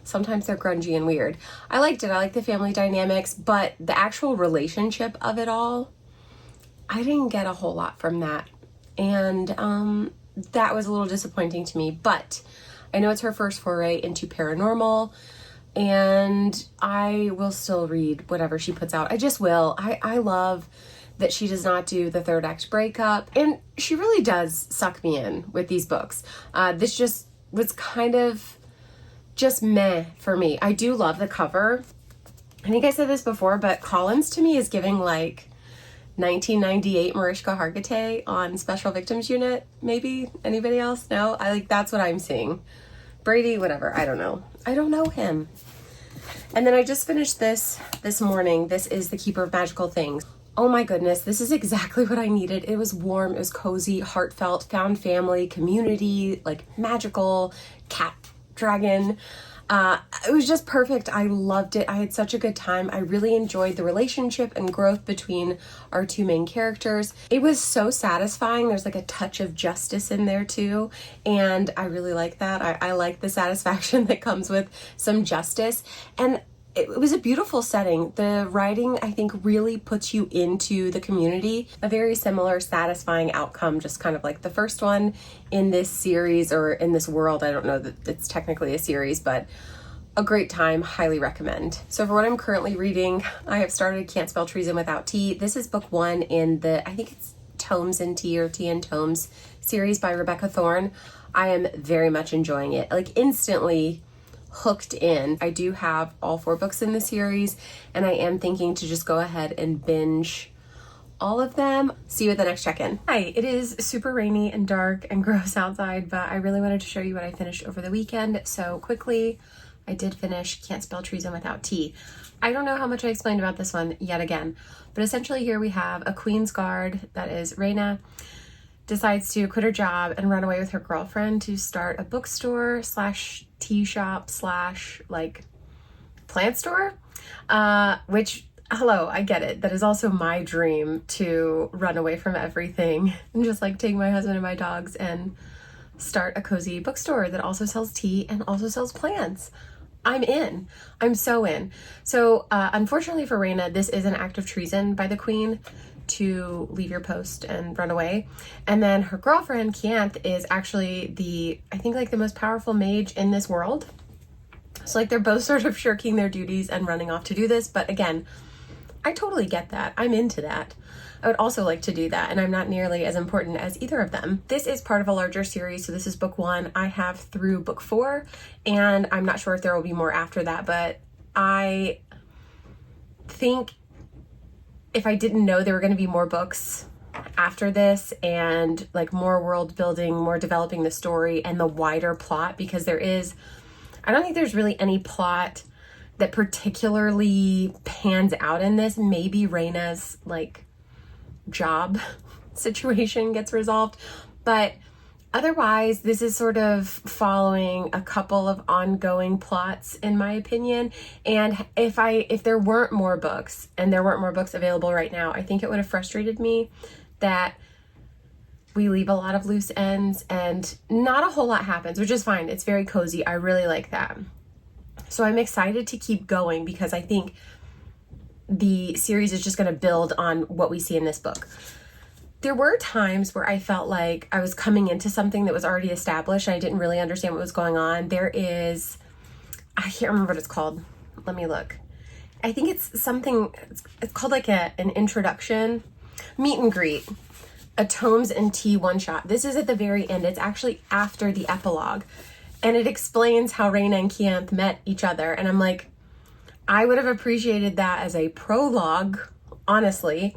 Sometimes they're grungy and weird. I liked it. I liked the family dynamics, but the actual relationship of it all, I didn't get a whole lot from that. And that was a little disappointing to me, but I know it's her first foray into paranormal, and I will still read whatever she puts out. I just will. I love that she does not do the third act breakup, and she really does suck me in with these books. This just was kind of just meh for me. I do love the cover. I think I said this before, but Collins to me is giving like 1998 Mariska Hargitay on Special Victims Unit. Maybe anybody else? No, that's what I'm seeing. Brady, whatever. I don't know. I don't know him. And then I just finished this morning. This is The Keeper of Magical Things. Oh my goodness, this is exactly what I needed. It was warm, it was cozy, heartfelt, found family, community, like magical, cat, dragon. It was just perfect. I loved it. I had such a good time. I really enjoyed the relationship and growth between our two main characters. It was so satisfying. There's like a touch of justice in there too, and I really like that. I like the satisfaction that comes with some justice, and it was a beautiful setting. The writing, I think, really puts you into the community. A very similar, satisfying outcome, just kind of like the first one in this series or in this world. I don't know that it's technically a series, but a great time. Highly recommend. So for what I'm currently reading, I have started Can't Spell Treason Without T. This is book 1 in the, I think it's Tomes and Tea or Tea and Tomes series by Rebecca Thorne. I am very much enjoying it. Like instantly hooked in. I do have all 4 books in the series, and I am thinking to just go ahead and binge all of them. See you at the next check-in. Hi, it is super rainy and dark and gross outside, but I really wanted to show you what I finished over the weekend. So quickly, I did finish Can't Spell Treason Without T. I don't know how much I explained about this one yet again, but essentially here we have a Queen's Guard, that is Raina, decides to quit her job and run away with her girlfriend to start a bookstore slash tea shop slash like plant store, which, hello, I get it. That is also my dream, to run away from everything and just like take my husband and my dogs and start a cozy bookstore that also sells tea and also sells plants. I'm in. I'm so in. So unfortunately for Raina, this is an act of treason by the Queen to leave your post and run away. And then her girlfriend, Kianth, is actually I think like the most powerful mage in this world. So like they're both sort of shirking their duties and running off to do this. But again, I totally get that. I'm into that. I would also like to do that, and I'm not nearly as important as either of them. This is part of a larger series, so this is book 1. I have through book 4, and I'm not sure if there will be more after that, but I think if I didn't know there were going to be more books after this and like more world building, more developing the story and the wider plot, because I don't think there's really any plot that particularly pans out in this. Maybe Raina's like job situation gets resolved, but otherwise this is sort of following a couple of ongoing plots in my opinion. And if there weren't more books and there weren't more books available right now, I think it would have frustrated me that we leave a lot of loose ends and not a whole lot happens, which is fine. It's very cozy. I really like that. So I'm excited to keep going because I think the series is just going to build on what we see in this book. There were times where I felt like I was coming into something that was already established and I didn't really understand what was going on. I can't remember what it's called. Let me look. I think it's something, it's called like an introduction, meet and greet, a Tomes and Tea one-shot. This is at the very end. It's actually after the epilogue. and it explains how Rhaena and Kianth met each other. And I'm like, I would have appreciated that as a prologue, honestly.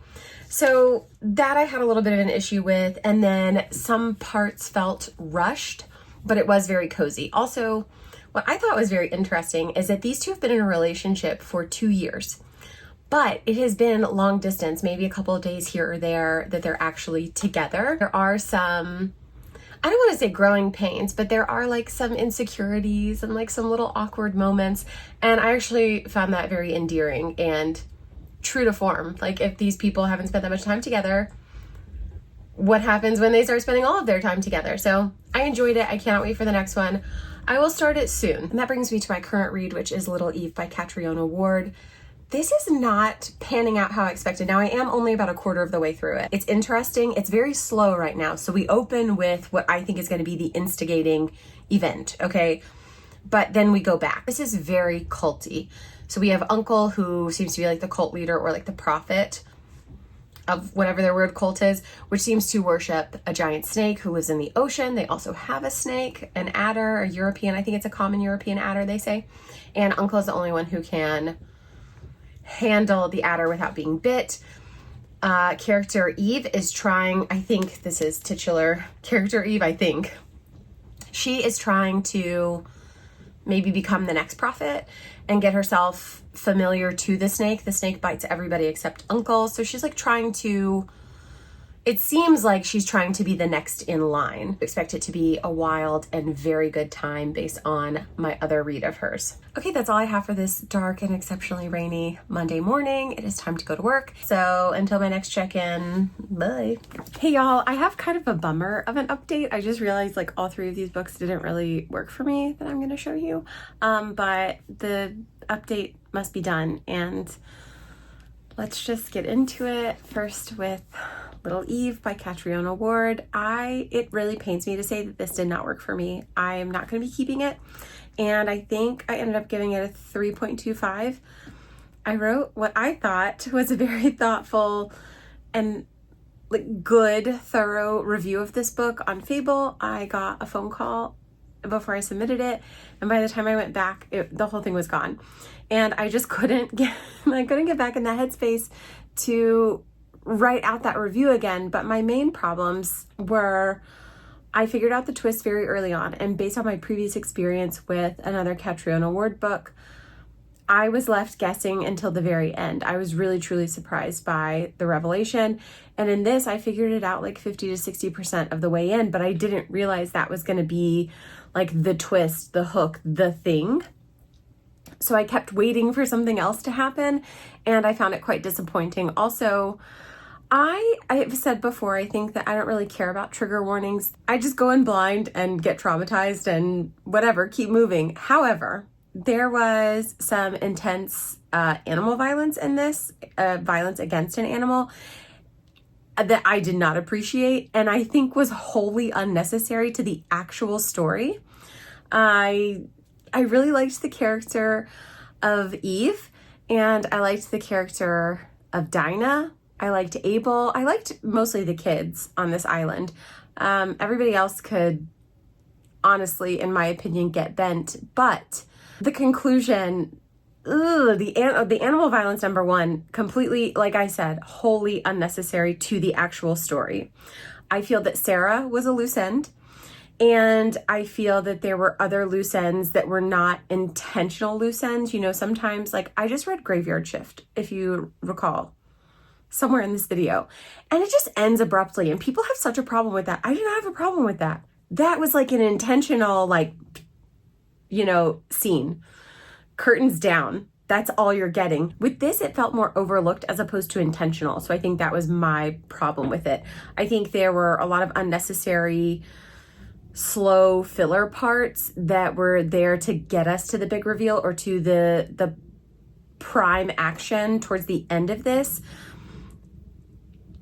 So that I had a little bit of an issue with, and then some parts felt rushed, but it was very cozy. Also, what I thought was very interesting is that these two have been in a relationship for 2 years, but it has been long distance, maybe a couple of days here or there that they're actually together. There are some, I don't want to say growing pains, but there are like some insecurities and like some little awkward moments. And I actually found that very endearing and true to form. Like, if these people haven't spent that much time together, what happens when they start spending all of their time together? So I enjoyed it. I cannot wait for the next one. I will start it soon. And that brings me to my current read, which is Little Eve by Catriona Ward. This is not panning out how I expected. Now, I am only about a quarter of the way through it. It's interesting. It's very slow right now. So we open with what I think is going to be the instigating event, okay? But then we go back. This is very culty. So we have Uncle, who seems to be like the cult leader or like the prophet of whatever their word cult is, which seems to worship a giant snake who lives in the ocean. They also have a snake, an adder, a European, I think it's a common European adder, they say. And Uncle is the only one who can handle the adder without being bit. Character Eve is trying, I think this is titular character Eve, I think. She is trying to maybe become the next prophet and get herself familiar to the snake. The snake bites everybody except Uncle. So she's like trying to, it seems like she's trying to be the next in line. I expect it to be a wild and very good time based on my other read of hers. Okay, that's all I have for this dark and exceptionally rainy Monday morning. It is time to go to work. So until my next check-in, bye. Hey y'all, I have kind of a bummer of an update. I just realized like all 3 of these books didn't really work for me that I'm gonna show you. But the update must be done, and let's just get into it. First with Little Eve by Catriona Ward. It really pains me to say that this did not work for me. I'm not going to be keeping it, and I think I ended up giving it a 3.25. I wrote what I thought was a very thoughtful and like good, thorough review of this book on Fable. I got a phone call before I submitted it, and by the time I went back, the whole thing was gone, and I just couldn't get back in that headspace to write out that review again. But my main problems were, I figured out the twist very early on, and based on my previous experience with another Catriona Ward book, I was left guessing until the very end. I was really truly surprised by the revelation, and in this I figured it out like 50 to 60% of the way in, but I didn't realize that was going to be like the twist, the hook, the thing. So I kept waiting for something else to happen, and I found it quite disappointing. Also, I've said before, I think that I don't really care about trigger warnings. I just go in blind and get traumatized and whatever, keep moving. However, there was some intense animal violence in this, violence against an animal, that I did not appreciate, and I think was wholly unnecessary to the actual story. I really liked the character of Eve, and I liked the character of Dinah. I liked Abel. I liked mostly the kids on this island. Everybody else could, honestly, in my opinion, get bent. But the conclusion, the animal violence, number one, completely, like I said, wholly unnecessary to the actual story. I feel that Sarah was a loose end. And I feel that there were other loose ends that were not intentional loose ends. You know, sometimes, like, I just read Graveyard Shift, if you recall, somewhere in this video, and it just ends abruptly, and people have such a problem with that. I do not have a problem with that. That was like an intentional, like, you know, scene. Curtains down. That's all you're getting. With this, it felt more overlooked as opposed to intentional. So I think that was my problem with it. I think there were a lot of unnecessary slow filler parts that were there to get us to the big reveal or to the prime action towards the end of this.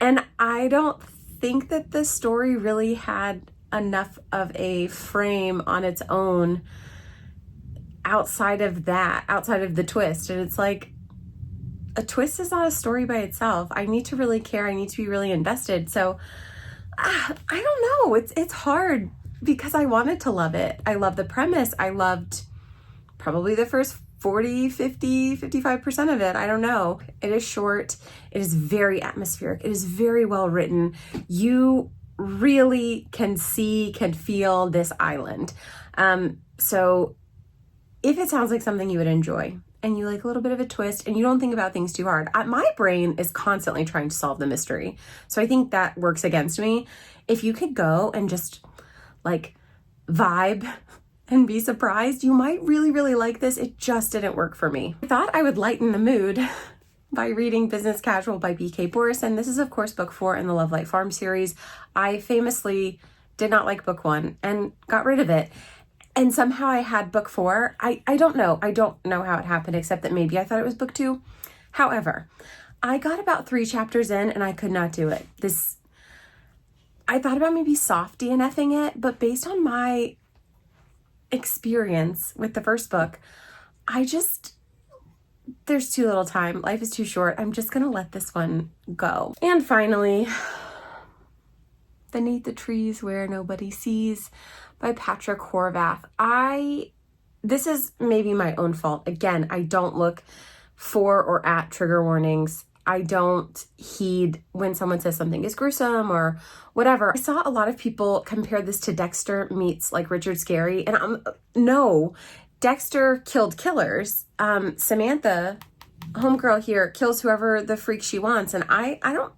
And I don't think that the story really had enough of a frame on its own outside of that, outside of the twist. And it's like, a twist is not a story by itself. I need to really care. I need to be really invested. So I don't know. It's hard because I wanted to love it. I love the premise. I loved probably the first 40, 50, 55% of it. I don't know. It is short. It is very atmospheric. It is very well written. You really can feel this island. So if it sounds like something you would enjoy and you like a little bit of a twist and you don't think about things too hard, my brain is constantly trying to solve the mystery. So I think that works against me. If you could go and just like vibe and be surprised, you might really, really like this. It just didn't work for me. I thought I would lighten the mood by reading Business Casual by B.K. Borison. This is, of course, book 4 in the Love Light Farm series. I famously did not like book 1 and got rid of it. And somehow I had book 4. I don't know. I don't know how it happened, except that maybe I thought it was book 2. However, I got about 3 chapters in and I could not do it. I thought about maybe soft DNFing it, but based on my experience with the first book, there's too little time. Life is too short. I'm just gonna let this one go. And finally, Beneath the Trees Where Nobody Sees by Patrick Horvath. This is maybe my own fault. Again, I don't look for or at trigger warnings. I don't heed when someone says something is gruesome or whatever. I saw a lot of people compare this to Dexter meets like Richard Scarry, and no, Dexter killed killers. Samantha, homegirl here, kills whoever the freak she wants, and I don't.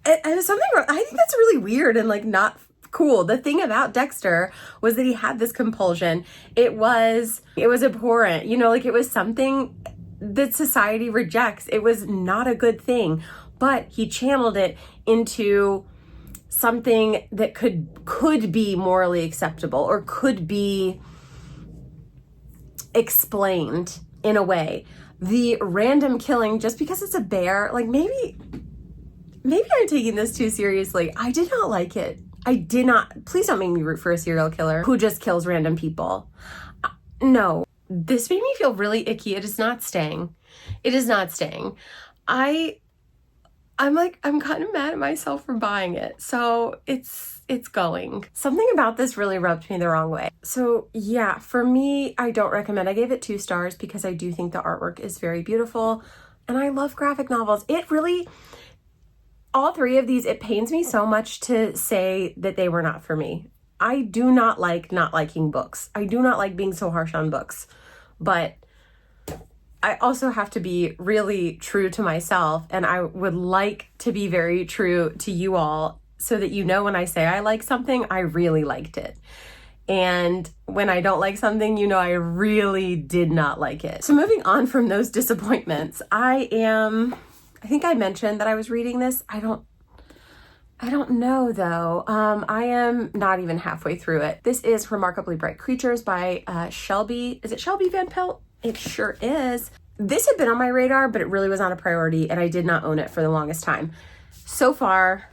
It was something. I think that's really weird and like not cool. The thing about Dexter was that he had this compulsion. It was abhorrent. You know, like it was something that society rejects. It was not a good thing, but he channeled it into something that could be morally acceptable or could be explained in a way. The random killing just because it's a bear, like maybe I'm taking this too seriously. I did not like it. I did not. Please don't make me root for a serial killer who just kills random people. No. This made me feel really icky. It is not staying. It is not staying. I'm kind of mad at myself for buying it. So it's going. Something about this really rubbed me the wrong way. So yeah, for me, I don't recommend. I gave it 2 stars because I do think the artwork is very beautiful and I love graphic novels. All 3 of these, it pains me so much to say that they were not for me. I do not like not liking books. I do not like being so harsh on books, but I also have to be really true to myself, and I would like to be very true to you all so that you know when I say I like something, I really liked it. And when I don't like something, you know I really did not like it. So moving on from those disappointments, I think I mentioned that I was reading this. I don't know though. I am not even halfway through it. This is Remarkably Bright Creatures by Shelby. Is it Shelby Van Pelt? It sure is. This had been on my radar, but it really was not a priority and I did not own it for the longest time. So far,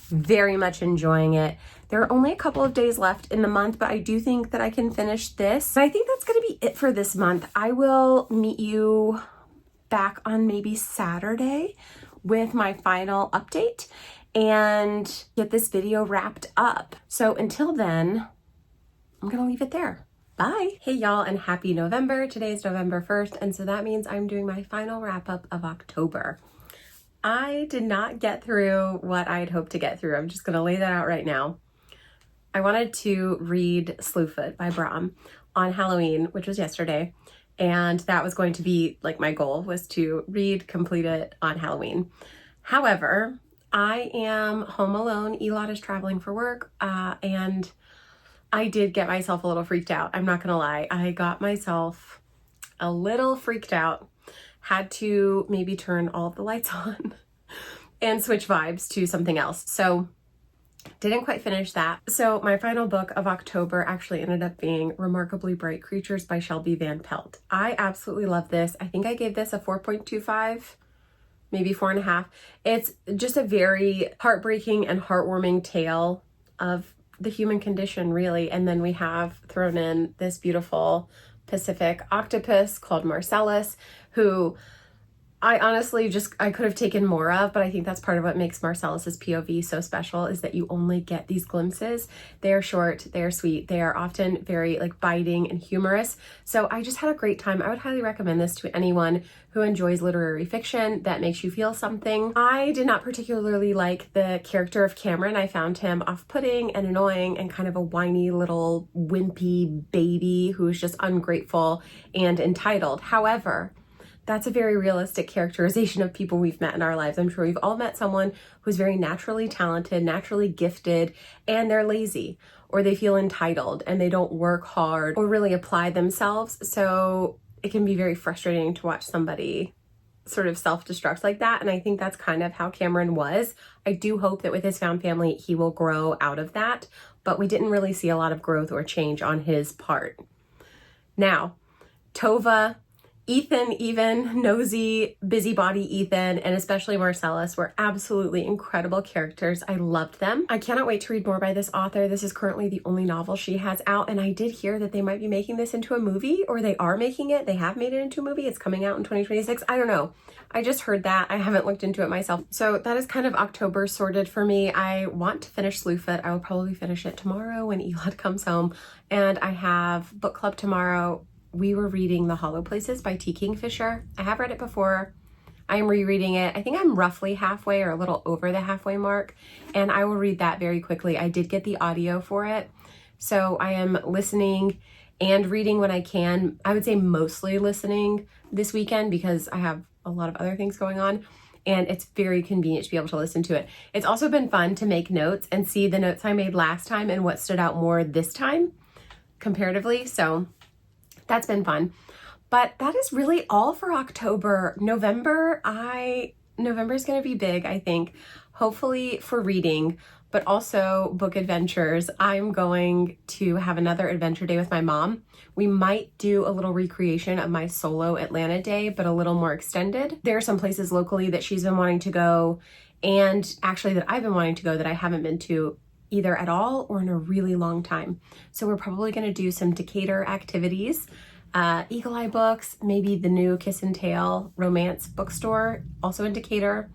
very much enjoying it. There are only a couple of days left in the month, but I do think that I can finish this. And I think that's going to be it for this month. I will meet you back on maybe Saturday with my final update and get this video wrapped up. So until then, I'm gonna leave it there. Bye. Hey y'all, and happy November. Today is November 1st, and so that means I'm doing my final wrap up of October. I did not get through what I'd hoped to get through. I'm just gonna lay that out right now. I wanted to read Slewfoot by Bram on Halloween, which was yesterday. And that was going to be like my goal, was to complete it on Halloween. However, I am home alone. Elot is traveling for work, and I did get myself a little freaked out. I'm not gonna lie. I got myself a little freaked out. Had to maybe turn all of the lights on and switch vibes to something else. So didn't quite finish that. So my final book of October actually ended up being Remarkably Bright Creatures by Shelby Van Pelt. I absolutely love this. I think I gave this a 4.25, maybe 4.5. It's just a very heartbreaking and heartwarming tale of the human condition, really. And then we have thrown in this beautiful Pacific octopus called Marcellus, who I honestly I could have taken more of, but I think that's part of what makes Marcellus's POV so special, is that you only get these glimpses. They are short, they are sweet, they are often very like biting and humorous. So I just had a great time. I would highly recommend this to anyone who enjoys literary fiction that makes you feel something. I did not particularly like the character of Cameron. I found him off-putting and annoying and kind of a whiny little wimpy baby who's just ungrateful and entitled. However, that's a very realistic characterization of people we've met in our lives. I'm sure we've all met someone who's very naturally talented, naturally gifted, and they're lazy, or they feel entitled and they don't work hard or really apply themselves. So it can be very frustrating to watch somebody sort of self-destruct like that. And I think that's kind of how Cameron was. I do hope that with his found family, he will grow out of that, but we didn't really see a lot of growth or change on his part. Now, Tova, Ethan, even nosy, busybody Ethan, and especially Marcellus were absolutely incredible characters. I loved them. I cannot wait to read more by this author. This is currently the only novel she has out, and I did hear that they might be making this into a movie, or they are making it. They have made it into a movie. It's coming out in 2026. I don't know. I just heard that. I haven't looked into it myself. So that is kind of October sorted for me. I want to finish Slewfoot. I will probably finish it tomorrow when Elad comes home, and I have book club tomorrow. We were reading The Hollow Places by T. Kingfisher. I have read it before. I am rereading it. I think I'm roughly halfway or a little over the halfway mark, and I will read that very quickly. I did get the audio for it, so I am listening and reading when I can. I would say mostly listening this weekend because I have a lot of other things going on, and it's very convenient to be able to listen to it. It's also been fun to make notes and see the notes I made last time and what stood out more this time comparatively, so that's been fun. But that is really all for October. November is going to be big, I think, hopefully for reading, but also book adventures. I'm going to have another adventure day with my mom. We might do a little recreation of my solo Atlanta day, but a little more extended. There are some places locally that she's been wanting to go, and actually that I've been wanting to go that I haven't been to either at all or in a really long time. So we're probably going to do some Decatur activities, Eagle Eye Books, maybe the new Kiss and Tale romance bookstore, also in Decatur.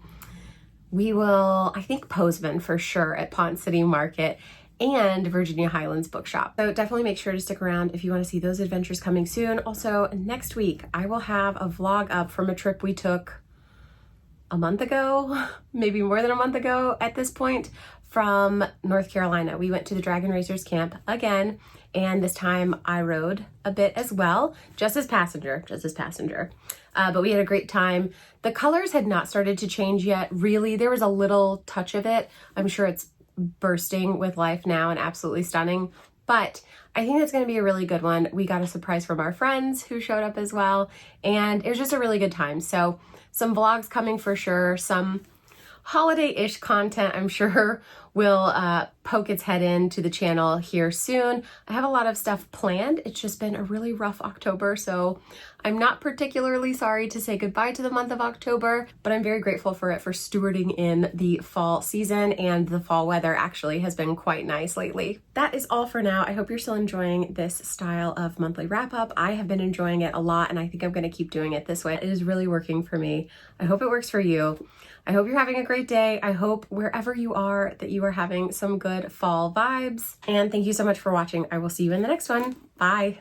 We will, I think, Poseman for sure at Pont City Market, and Virginia Highlands Bookshop. So definitely make sure to stick around if you want to see those adventures coming soon. Also, next week, I will have a vlog up from a trip we took a month ago, maybe more than a month ago at this point, from North Carolina. We went to the Dragon Racers camp again, and this time I rode a bit as well, just as passenger. But we had a great time. The colors had not started to change yet, really. There was a little touch of it. I'm sure it's bursting with life now and absolutely stunning, but I think that's going to be a really good one. We got a surprise from our friends who showed up as well, and it was just a really good time. So some vlogs coming for sure, some holiday-ish content I'm sure will poke its head into the channel here soon. I have a lot of stuff planned. It's just been a really rough October, so I'm not particularly sorry to say goodbye to the month of October, but I'm very grateful for it for stewarding in the fall season, and the fall weather actually has been quite nice lately. That is all for now. I hope you're still enjoying this style of monthly wrap-up. I have been enjoying it a lot, and I think I'm going to keep doing it this way. It is really working for me. I hope it works for you. I hope you're having a great day. I hope wherever you are that you are having some good fall vibes. And thank you so much for watching. I will see you in the next one. Bye.